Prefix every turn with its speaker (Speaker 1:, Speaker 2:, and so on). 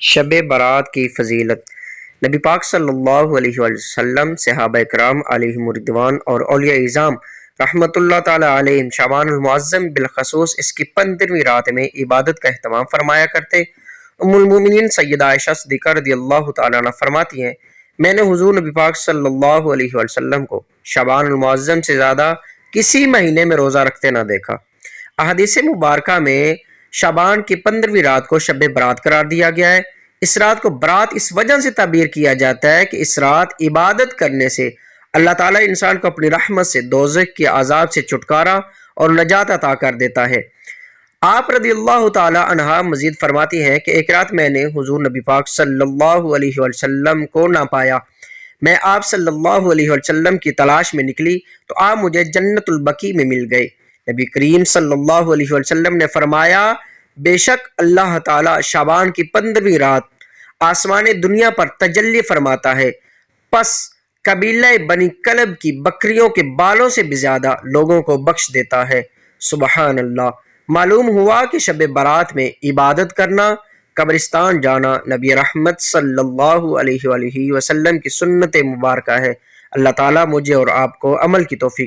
Speaker 1: شب برات کی فضیلت۔ نبی پاک صلی اللہ علیہ وسلم، صحابہ کرام علیہم الرضوان اور اولیاء اعظام رحمۃ اللہ تعالی علیہم شعبان المعظم بالخصوص اس کی 15ویں رات میں عبادت کا اہتمام فرمایا کرتے۔ ام المومنین سیدہ عائشہ صدیقہ رضی اللہ تعالیٰ عنہ فرماتی ہیں، میں نے حضور نبی پاک صلی اللہ علیہ وسلم کو شعبان المعظم سے زیادہ کسی مہینے میں روزہ رکھتے نہ دیکھا۔ احادیث مبارکہ میں شعبان کی 15ویں رات کو شب برات قرار دیا گیا ہے۔ اس رات کو برات اس وجہ سے تعبیر کیا جاتا ہے کہ اس رات عبادت کرنے سے اللہ تعالیٰ انسان کو اپنی رحمت سے دوزخ کے عذاب سے چھٹکارا اور نجات عطا کر دیتا ہے۔ آپ رضی اللہ تعالی عنہ مزید فرماتی ہیں کہ ایک رات میں نے حضور نبی پاک صلی اللہ علیہ وسلم کو نہ پایا۔ میں آپ صلی اللہ علیہ وسلم کی تلاش میں نکلی تو آپ مجھے جنت البقیع میں مل گئے۔ نبی کریم صلی اللہ علیہ وسلم نے فرمایا، بے شک اللہ تعالیٰ شعبان کی 15ویں رات آسمان دنیا پر تجلی فرماتا ہے، پس قبیلہ بنی کلب کی بکریوں کے بالوں سے بھی زیادہ لوگوں کو بخش دیتا ہے۔ سبحان اللہ۔ معلوم ہوا کہ شب برات میں عبادت کرنا، قبرستان جانا نبی رحمت صلی اللہ علیہ وسلم کی سنت مبارکہ ہے۔ اللہ تعالیٰ مجھے اور آپ کو عمل کی توفیق